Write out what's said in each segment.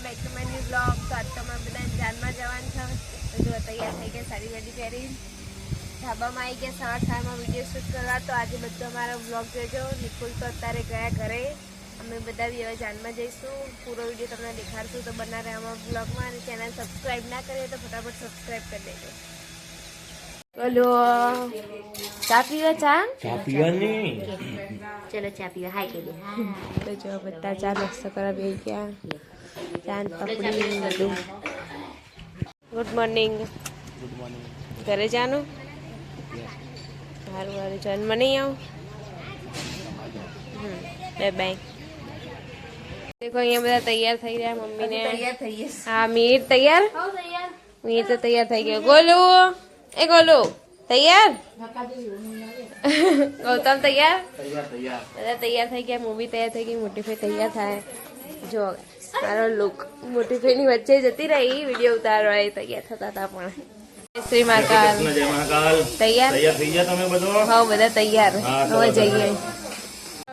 Back to my new blog. તો આજ તો અમે બધા જાનમાં જવાનું છે. તો જો તૈયાર થઈ ગયા, સાડી વાડી પહેરી ધાબામાં આવી ગયા. સવાર સવારમાં વિડીયો શૂટ કરવા. તો આજે બધો અમારો બ્લોગ જોજો. નિકુલ તો અત્યારે ગયા ઘરે. અમે બધા બી હવે જાનમાં જઈશું. પૂરો વિડીયો તમને દેખાડશું. તો બના રહે અમારા બ્લોગમાં. અને ચેનલ સબસ્ક્રાઈબ ના કરીએ તો ફટાફટ સબસ્ક્રાઈબ કરી દેજો. બોલો ચા પીવા? ચા પીવાની. ચલો ચા પીવા. હાય કહી દે. તો જો બધા ચા નાસ્તો કરવા બેસી ગયા. ચાંદ પપડી બધું. Good morning. ઘરે જાનું સારું સારું. જન્મ નહીં આવું. Bye bye. देखो અહીંયા બધા તૈયાર થઈ રહ્યા. મમ્મીને તૈયાર થઈ ગયા. હા મીર તૈયાર. મીર તો તૈયાર થઈ ગયો. ગોલુ એ ગોલુ તૈયાર. ગૌતમ તૈયાર. બધા તૈયાર થઈ ગયા. મૂવી તૈયાર થઈ ગઈ. મોટી ભાઈ તૈયાર થાય. જો મારો લુક મોટી ભાઈ ની વચ્ચે જતી રહી વિડીયો ઉતારવા. એ તૈયાર થતા હતા પણ. શ્રી મહાકાલ. તૈયાર થઈ ગયા તમે બધો? હા બધા તૈયાર. હવે જઈએ.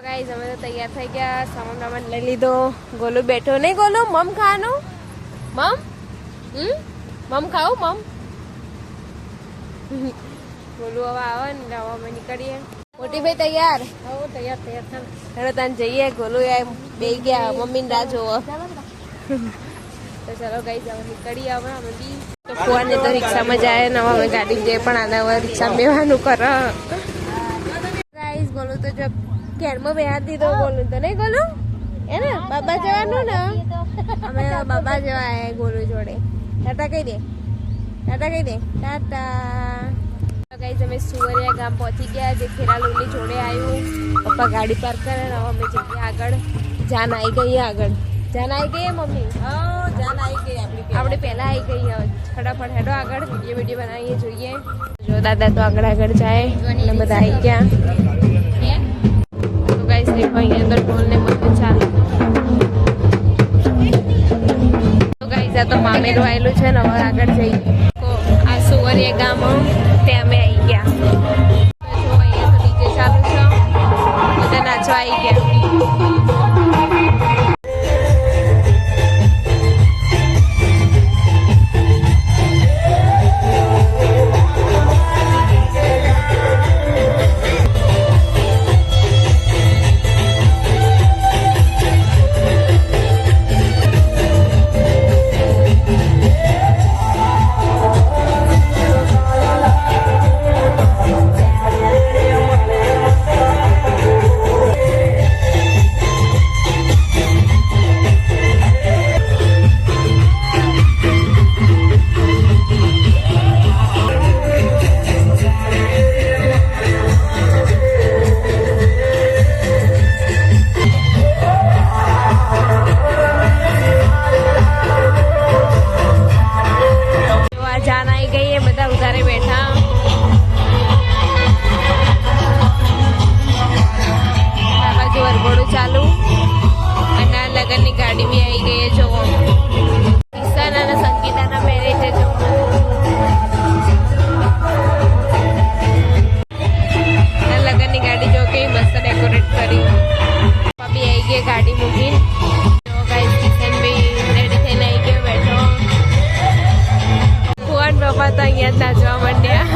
ગાઈસ અમે તો તૈયાર થઈ ગયા. સામાન વામાન લઈ લીધો. ગોલુ બેઠો. નહીં ગોલુ મમ ખાવાનું? મમ મમ ખાવું મમ? ગોલુ હવે આવે ને એટલે હવે અમે નીકળીએ. મોટી ભાઈ તૈયાર? હા તૈયાર તૈયાર. હેડો તાન જઈએ. ગોલુ બે ગયા મમ્મી રાહ જોવો. તો ચલો ગાઈસ હવે નીકળીએ. હવે અમે બી તો ફોને તો રિક્ષામાં જાય ને હવે અમે ગાડી જઈએ. પણ આને હવે રિક્ષામાં બેવાનું કરે. ગાઈસ ગોલુ તો જો ઘેરમાં બેહાર દીધો. ગોલુ તો નહીં ગોલુ એ ને બાબા જવાનું ને. અમે બાબા જવા આવ્યા ગોલુ જોડે. ટાટા કહી દે. ટાટા કહી દે. ટાટા. ગાઈસ અમે સુવરિયા ગામ પહોંચી ગયા. જે ખેરાલુની જોડે આવ્યું. પપ્પા ગાડી પાર્ક કરે ને અમે જઈએ આગળ. જાન આવી ગઈ આગળ. જાન આવી ગઈ મમ્મી? હા જાન આવી ગઈ. આપણે પહેલા આવી ગઈ. ફટાફટ હેડો આગળ. વિડીયો બનાવીએ જોઈએ. જો દાદા તો આગળ આગળ જાય એટલે બધા આવી ગયા. તો ગાઈસ દેખો અહીંયા અંદર ઢોલ ને બધું ચાલુ. તો ગાઈસ આ તો મામેરું આવેલું છે ને. હવે આગળ જઈએ. આ સુવરિયા ગામ ત્યાં અમે આવી ગયા. જો અહીંયા તો ડીજે ચાલુ છે. બધા નાચવા આવી ગયા. ગાડી મૂકી ગાઈસ કિશન બી રેડી થઈને આવી ગયો બેઠો. ફુવાન બાપા તો અહીંયા જ નાચવા માંડ્યા.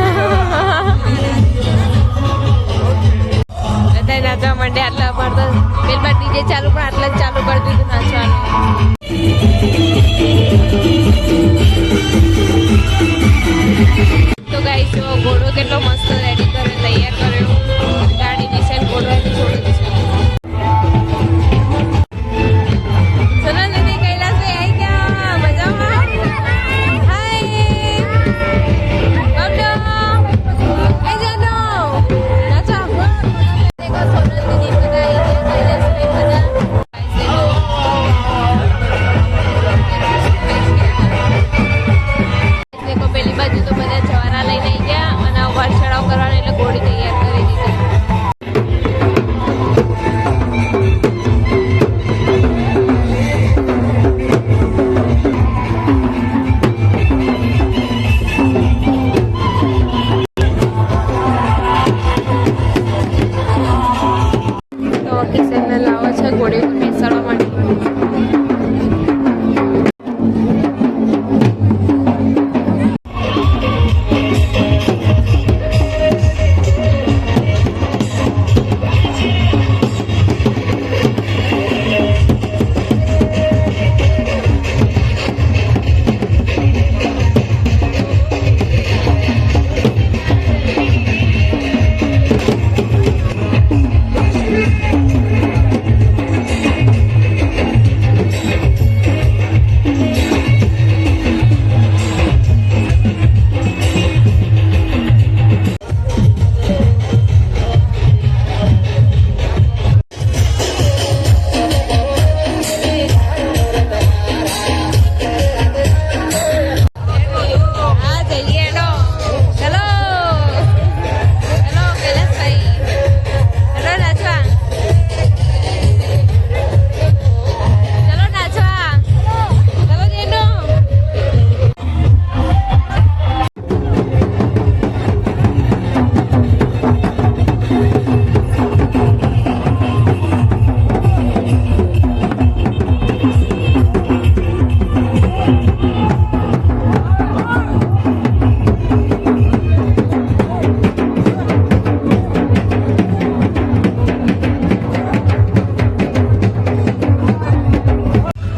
બધા નાચવા માંડ્યા. આટલા પર તો પેલમાં ડીજે ચાલુ પણ આટલા જ ચાલુ કરી દીધું નાચવાનું. તો ગાઈસ ઘોડો કેટલો મસ્ત રેડી કરે તૈયાર કર્યો. ગાડી નિશાન ઘોડવાની છોડી છે. પેલી બાજુ તો બધા જવારા લઈને ગયા અને વાર ચડાવ કરવાને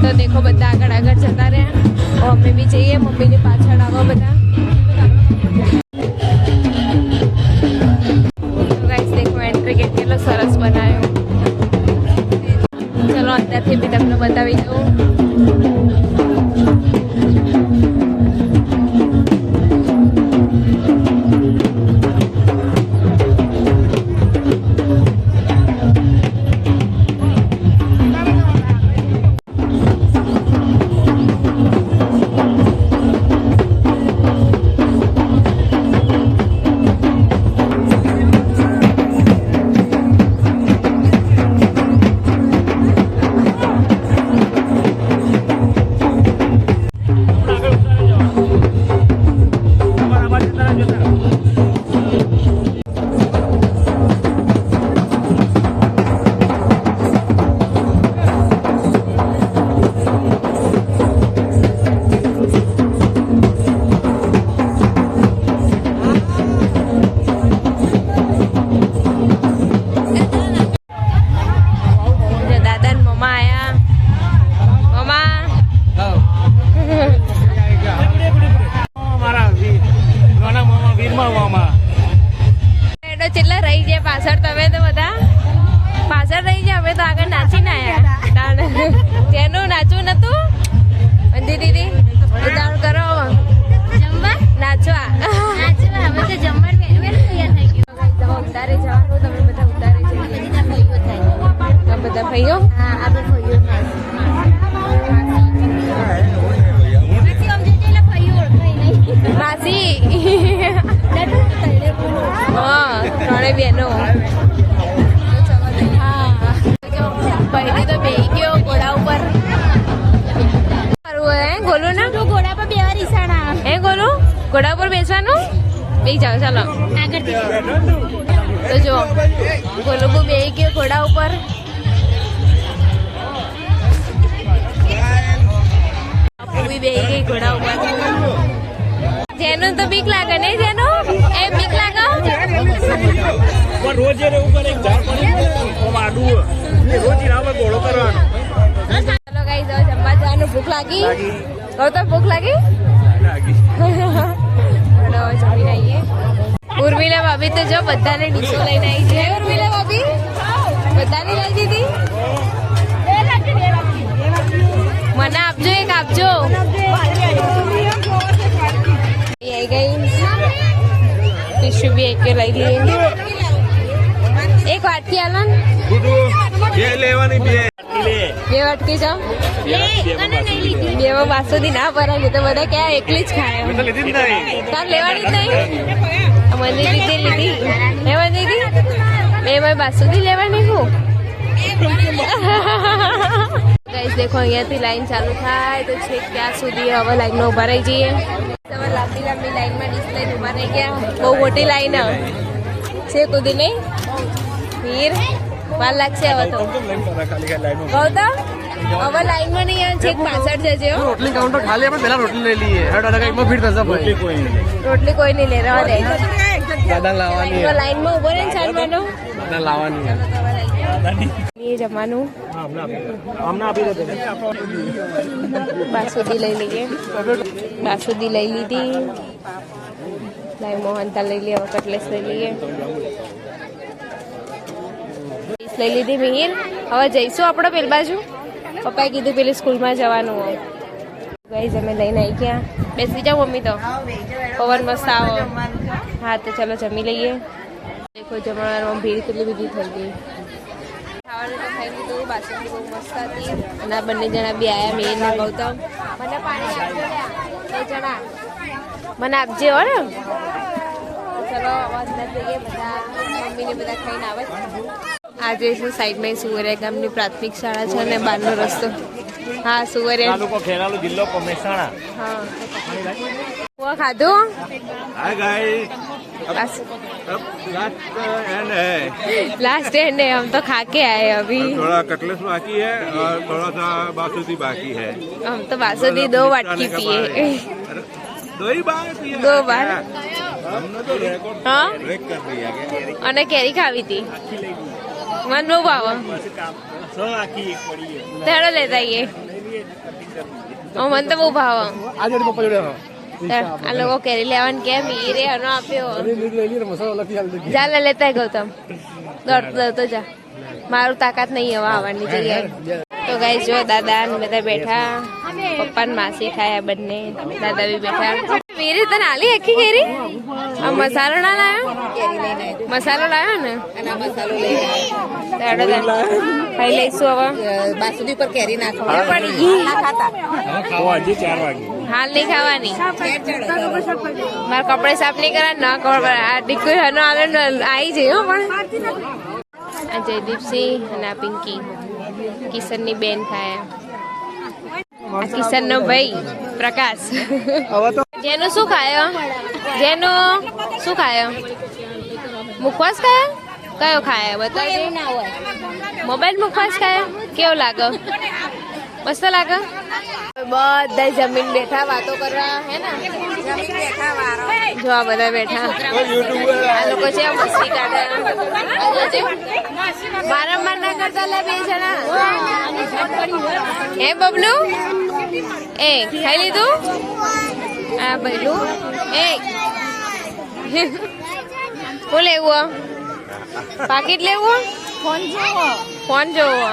તો દેખો બધા આગળ આગળ જતા રહ્યા. અમે બી જઈએ, મમ્મીની પાછળ આવો બધા. ગાઈસ દેખો એન્ટ્રી ગેટ કેટલો સરસ બનાવ્યો. ચલો અંદરથી બી તમને બતાવી દઉં. કેટલા રહી ગયા પાછળ? તમે તો બધા પાછળ રહી ગયા. અમે તો આગળ નાચીને આવ્યા. જેનું નાચવું નતું. અંધી દીદી ઉતાવળ કરો, નાચવા. હવે તો જમવાનું તૈયાર થઈ ગયું. તમે ઉતારે જવાનું, તમે બધા ઉતારે જઈએ. બધા ભાઈઓ માસી હા ત્રણે બહેનો. પહેલી તો બેહી ગયો ઘોડા ઉપર. ગોલું ના ઘોડા પર બેવા રીસાણા. હે ગોલું ઘોડા ઉપર બેસવાનું? બેસી જાઓ ચાલો આગળથી. તો જો ગોલું બહુ બેહી ગયો ઘોડા ઉપર. બી બેહી ગઈ ઘોડા ઉપર. જેનું તો બીક લાગે નહીં? જેનું એ બીક લાગે. રોજ રહેવું કરે રોજ ઘોડો કરવાનો. ચાલો ગાઈસ હવે જમવા જવાનું. ભૂખ લાગી? ગૌતમ ભૂખ લાગી? જમીને આવીએ. ઉર્મિલા ભાભી તો જો બધાને ડીશો લઈને આવી છે. ઉર્મિલા ભાભી બધાને લઈ દીધી. મને આપજો, એક આપજો. આવી ગઈ. ટીશ્યુ બી એક લઈ લઈએ. એક વાટકી આલો ને. લેવાની બે વાટકી જાઓ. બેમાં બાસુદી ના ભરાય તો બધા ક્યાં એકલી જ ખાય. તાર લેવાની જ નહીં. મને લીધી લીધી. લેવા દીધી બે બાસુદી લેવાની. હું ગાઈસ દેખો અહીંયાથી લાઈન ચાલુ થાય તો છેક ત્યાં સુધી હવે લાઈનમાં ઉભા રહી જઈએ. તમે લાંબી લાંબી લાઈનમાં ડીશ લઈને ઉભા રહી ગયા. બહુ મોટી લાઈન છે કુદી નહીં. વીર વાર લાગશે હવે તો. ગૌતમ હવે લાઈનમાં નહીં આવે. છેક પાછળ જજે. રોટલી કાઉન્ટર ખાલી આપણે પેલા રોટલી લઈ લઈએ. એકમાં ભીડ થશે ભાઈ. રોટલી કોઈ નહીં લે રહેવા દે. દાદા લાવવાની લાઈનમાં ઉભો રહે ને ચાલવાનો. દાદા લાવવાની જમવાનું બાસુદી લઈ લઈએ. બાસુદી લઈ લીધી. લાઈ મોહનથાળ લઈ લઈએ. હવે કટલેસ લઈ લઈએ. લઈ લીધી મિહિર. હવે જઈશું આપણે પેલી બાજુ. પપ્પાએ કીધું પેલી સ્કૂલમાં જવાનું હોય. ગાઈસ અમે લઈને આવી ગયા. બેસી જાઓ મમ્મી. તો પવન મસ્ત આવો. હા તો ચલો જમી લઈએ. દેખો જમણવારમાં ભીડ કેટલી બધી થઈ ગઈ. ખાવાનું તો ખાઈ લીધું. બાસુંદી બહુ મસ્ત હતી. અને આ બંને જણા બી આવ્યા. મેં ને ગૌતમ. મને પાણી આપજો. 2 જણા મને આપજે હો ને. ચલો અંદર જઈએ. બધા મમ્મીને બધા ખાઈને આવે. આજે શું સાઈડમાં સુવરિયા ગામની પ્રાથમિક શાળા છે અને બહારનો રસ્તો. હા સુવરિયા તાલુકો ખેરાલુ જિલ્લો મહેસાણા. હા ખાધું. हाय गाइस बस लास्ट एंड है लास्ट एंड है. हम तो खा के आए अभी. थोड़ा कटलेस बाकी है और थोड़ा सा बासुदी बाकी है. हम तो बासुदी 2 वाटकी पिए. 2 बार पिया. 2 बार. हमने तो रिकॉर्ड हाँ ब्रेक कर दिया. અને કેરી ખાવી હતી. મન બહુ ભાવ. सो आखी एक पड़ी है. તેડો લેતા આવીએ. મને તો બહુ ભાવ आज मेरे पापा जोड़े આ લોકો કેરી લેવાનું કેમ હીરે હનો આપ્યો ले लिए मसाला लग गया જા લે લેતા ગૌતમ દોડતો જા મારું તાકાત નહીં હવે આવવાની જગ્યાએ તો ગાઈસ જો દાદા ને બધા બેઠા પપ્પા ને માસી ખાયા બંને દાદા બી બેઠા વીરી તને આલી આખી કેરી આ મસાલો ના લાયો મસાલો લાયો ને ખાઈ લઈશું હવે બાસુદી પર કેરી નાખો હાલ નહીં ખાવાની મારા કપડે સાફ નહીં કરવા ના ખબર આ દીકરી હનો આવે ને આવી જઈ હો પણ આ જયદીપસિંહ અને આ પિંકી કિશનની બેન ખાયા કિશન નો ભાઈ પ્રકાશ જેનું શું ખાયો જેનું શું ખાયો મુખવાસ ખાયો કયો ખાયો બતાવજે મોબાઈલ મુખવાસ ખાયો કેવો લાગે મસ્ત લાગે બધા જમીન બેઠા વાતો કરવા હે ને જો આ બધા બેઠા આ લોકો છે મસ્તી કાઢે વારંવાર ના કરતા લે બે જણા હે બબલુ એ ખાઈ લીધું આ બબલુ એ શું લેવું પાકીટ લેવું ફોન જોવો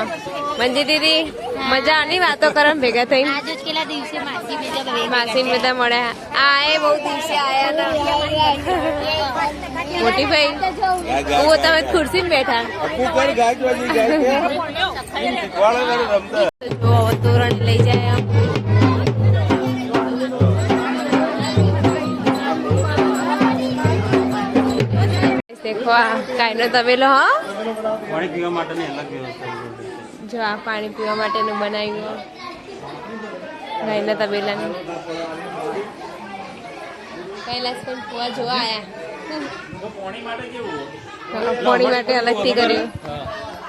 મંજી દીદી મજા આની વાતો કરે ભેગા થઈ आज केला दिवसे मासी बीजा માસી બધા મળ્યા આ એ બહુ દિવસે આયા હતા મોટી ભાઈ હું તમે ખુરશી માં બેઠા જો તોરણ લઈ જાય દેખો આ કાઈ નો તબેલો હા પાણી પીવા માટેની અલગ વ્યવસ્થા જો આ પાણી પીવા માટેનું બનાવ્યું ગાયના તબેલાનું કૈલાસ પણ કુવા જોવા આયા પાણી માટે અલગથી કર્યું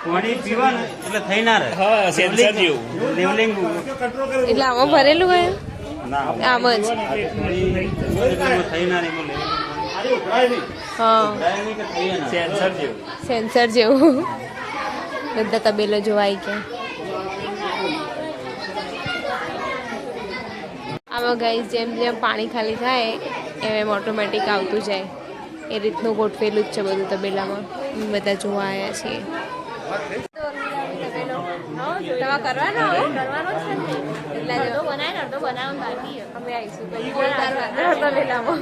પાણી પીવાનું એટલે થઈ ના રહે હા સેન્સર જેવું લેવલિંગ એટલે આમાં ભરેલું હોય આમ જ થઈ ના રહે હા સેન્સર જેવું સેન્સર જેવું બધા તબેલો જોવાય કે આમાં ગાઈસ જેમ જેમ પાણી ખાલી થાય એમ ઓટોમેટિક આવતું જાય એ રીતનું ગોઠવેલું જ છે બધું તબેલામાં બધા જોવા આવ્યા છીએ તમારે કરવાનો અમે આવીશું તબેલામાં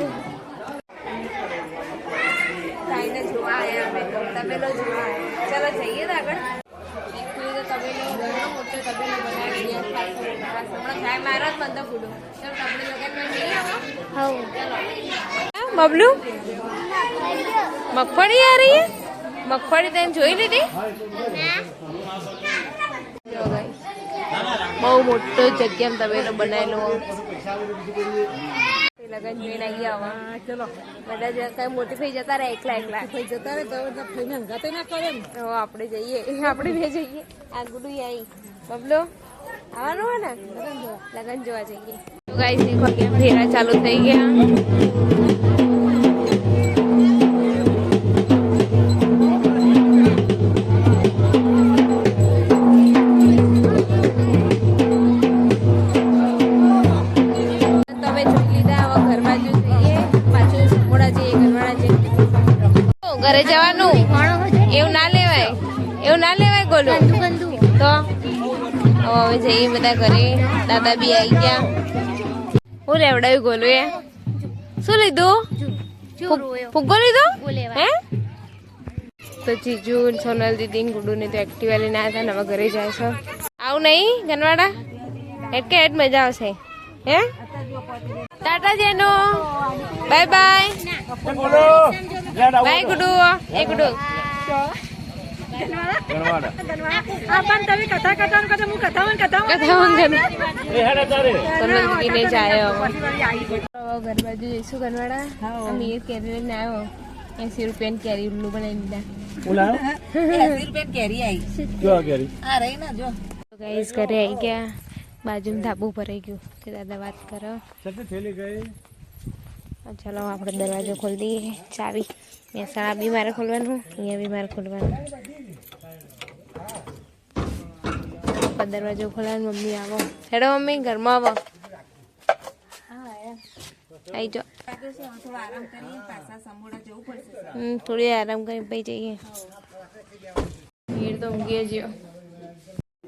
ગાયને જોવા આવ્યા અમે તબેલો જોવા આવ્યા ચાલો જઈએ ને આગળ તબેલો ઘણો મોટો તબેલો બનાવી હમણાં ગાય મારો જ બંધ ફૂડો ચાલો આપણે લગનમાં જઈએ ચલો બબલુ મગફળી આ રહી મગફળી તેને જોઈ લીધી બહુ મોટો જગ્યામાં તબેલો બનાવેલો લગન જોઈને આવી ચલો બધા કઈ મોટી થઈ જતા રહે એકલા થઈ જતા રહે તો હંગાતે ના કરે ને આપણે જઈએ આપણે બે જઈએ આ ગુડું આવી બબલો આવવાનું હોય ને લગન જોવા જઈએ ગાઈસ દેખો કે ફેરા ચાલુ થઈ ગયા ઘરે જવાનું એવું ના લેવાય ગોલું તો હવે જઈએ બધા ઘરે દાદા બી આવી ગયા હું લેવડાવ્યું ગોલું એ શું લીધું ફુગ્ગો લીધો હે તો જીજુ સોનલ દીદી ગુડુ ને તો એક્ટિવા લઈને આવ્યા હતા ને હવે ઘરે જાય છે આવું નહીં ગનવાડા હેડ કે હેડ મજા આવશે હે ટાટા જેનો બાય બાય બાય ગુડુ એ ગુડુ ઘર બાજુ જઈશું ગનવાડા અમીર કેરી લઈને આવ્યો 80 રૂપિયા કેરી ઉલ્લુ બનાવી દીધા ગાઈસ ઘરે આવી ગયા બાજુમાં ધાબુ ભરાઈ ગયું તે દાદા વાત કરો ચાલો આપણે દરવાજો ખોલી દઈએ ચાવી મહેસાણા બી મારે ખોલવાનું અહીંયા બી મારે ખોલવાનું દરવાજો ખોલાવે મમ્મી આવો. હેડો મમ્મી ઘરમાં આવો. આવી જાઓ. થોડી આરામ કરી પછી જઈએ. ભીડ તો ઊંઘી જ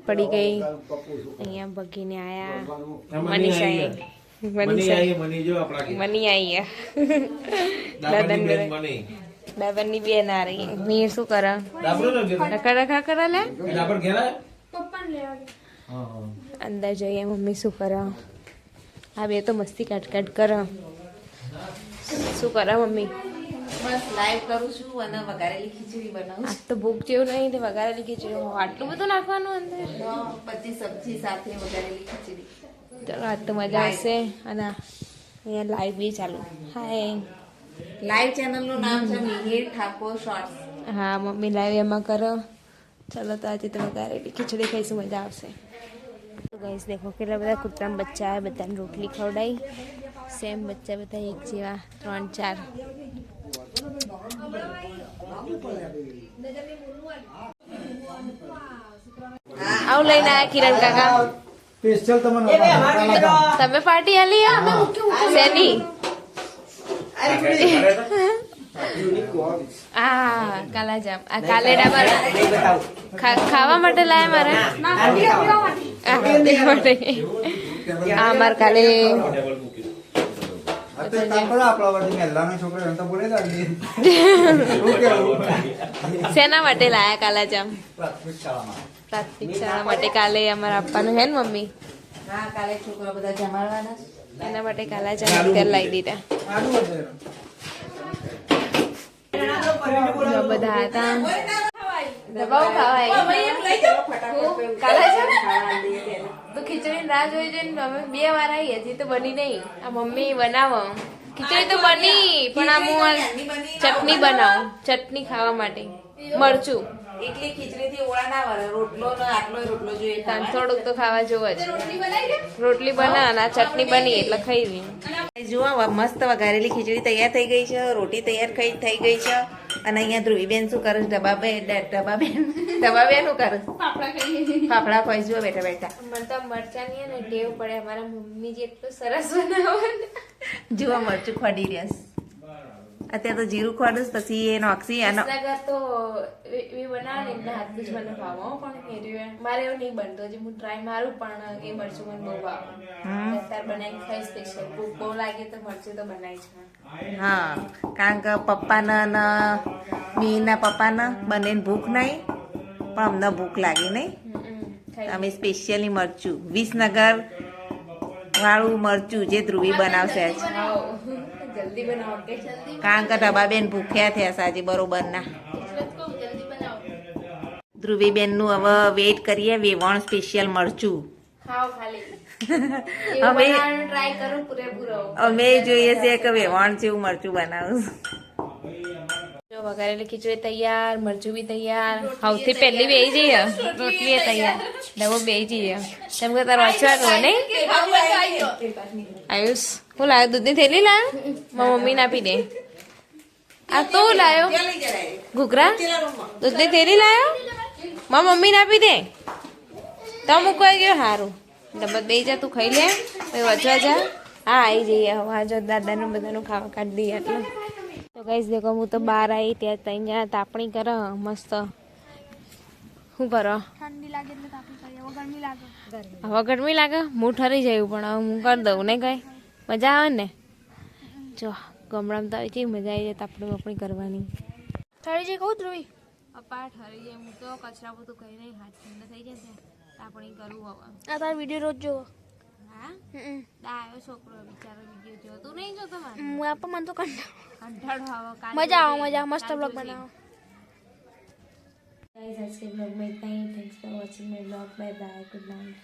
પડી ગઈ. અહીંયા બગીને આયા. મનીષાએ મની આવી દાદાની બેન આ રહી. મીર શું કરે? રખા કરે લે. અંદર જઈએ મમ્મી શું કરે. આ બે તો મસ્તી કાટ કરે. શું કરે મમ્મી? બસ લાઈવ કરું છું અને વઘારેલી ખીચડી બનાવું આજ તો ભૂખ જેવું નહીં તે વઘારેલી ખીચડી. આટલું બધું નાખવાનું અંદર? બધી સબ્જી સાથે વઘારેલી ખીચડી. ચલો આજ તો મજા આવશે. અને અહીંયા લાઈવ બી ચાલુ. હાય. લાઈવ ચેનલનું નામ છે મિહિર ઠાકોર શોર્ટ્સ. હા મમ્મી લાઈવ એમાં કરો. ચલો તો આજે તો વઘારેલી ખીચડી ખાઈશું. મજા આવશે. તો ગાઈસ દેખો કેટલા બધા કૂતરાના બચ્ચા આવે. બધાને રોટલી ખવડાવી. સેમ બચ્ચા બધા એક જેવા 3-4. આવું લઈને આયા કિરણ કાકા. તમે પાર્ટી આલી શેની? હા કાલાજામ. આ કાલેડા ખાવા માટે લાયા મારે. આ અમાર કાલે શેના માટે લાયા કાલાજામ? પ્રાથમિક શાળા માટે કાલે અમારે આપવાનું હે ને મમ્મી? હા કાલે છોકરા બધા જમાડવાના એના માટે કાલાજામ અત્યારે લાવી દીધા. બધા હતા. દબાવ ખાવાય કાલાજામ તો ખીચડી ના જોઈ જઈને અમે 2 વાર આવી. હજી તો બની નહીં. આ મમ્મી બનાવો. ખીચડી તો બની પણ આ હું ચટણી બનાવું. ચટણી ખાવા માટે મરચું. એટલી ખીચડી થી ઓળા ના વળે. રોટલો ને આટલો રોટલો જોઈએ. થોડુંક તો ખાવા જોવે જ. રોટલી બના અને આ ચટણી બની એટલે ખાઈ લઈએ. જુઓ મસ્ત વઘારેલી ખીચડી તૈયાર થઈ ગઈ છે. રોટી તૈયાર થઈ ગઈ છે. અને અહીંયા ધ્રુવીબેન શું કરે છે? ડબાબેન શું કરે? ફાફડા ખોઈ જુઓ બેઠા બેઠા. મને તો મરચાની ને ટેવ પડે. અમારા મમ્મી જે એટલું સરસ બનાવે. જુઓ મરચું ખોડી રહ્યાસ. અત્યારે તો જીરું ખોડું પછી એ નોખી અને તો એ બનાવે ને હાથ જ મને ભાવો. પણ મારે એવું નહીં બનતું. હજી હું ટ્રાય મારું પણ એ મરચું મને બહુ ભાવે. અત્યારે બનાવી ખાઈ સ્પેશિયલ. ભૂખ બહુ લાગે તો મરચું તો બનાવી છે. હા કારણ કે પપ્પાના મીના પપ્પાના બંનેને ભૂખ નહીં પણ અમને ભૂખ લાગી નહીં. અમે સ્પેશિયલી મરચું વિસનગર વાળું મરચું જે ધ્રુવી બનાવશે જલ્દી બનાવો કે કારણ કે ડબાબેન ભૂખ્યા થયા સાજી બરોબર ના. ધ્રુવીબેન નું હવે વેઇટ કરીએ. વેવણ સ્પેશિયલ મરચું ખાઓ ખાલી. અમે ટ્રાય કરું પૂરેપૂરો. અમે જોઈએ છે કે વેવણ જેવું મરચું બનાવું. જો વઘારેલી ખીચડી તૈયાર. મરચું બી તૈયાર. સૌથી પહેલી બેસી જઈએ. રોટલી તૈયાર. ડબો બેસી જઈએ. તેમ કે તાર વાંચવાનું નહીં? આયુષ હું લાવ્યો? દૂધની થેલી લાવ્યો? મારા મમ્મીને આપી દે. આ તો હું લાવ્યો ઘૂઘરા. દૂધની થેલી લાવ્યો? મારા મમ્મીને આપી દે. તો મૂકવા ગયો. સારું ડબ્બા બે જા. તું ખાઈ લે પછી વચવા જા. હા આવી જઈએ. હવે જો દાદાનું બધાનું ખાવા કાઢી દઈએ એટલે. તો ગાઈસ દેખો હું તો બહાર આવી ત્યાં 3 જણા તાપણી કરે મસ્ત. શું કરો? ઠંડી લાગે એટલે તાપણી કરીએ. હવે ગરમી લાગે. હવે ગરમી લાગે? હું ઠરી જયું પણ હવે હું કરી દઉં ને. કઈ મજા આવે ને? જો ગામડામાં તો આવી છે મજા આવી જાય તાપણી બાપણી કરવાની. ઠરી જાય કહું ધ્રુવી? પપ્પા ઠરી જાય. હું તો કચરા બધું કરી નહીં. હાથ ઠંડા થઈ જશે તાપણી કરું હવે. આ તારો વિડીયો રોજ જોવો. હા ડાયો છોકરો બિચારો વિડીયો જોયો. તું નહીં જોતો? મારે હું આપો મને તો કંટાળો આવે. મજા આવે. મસ્ત બ્લોગ બનાવો. गाइस आज के ब्लॉग में इतना ही. Thanks for watching my blog. Bye bye. Good night.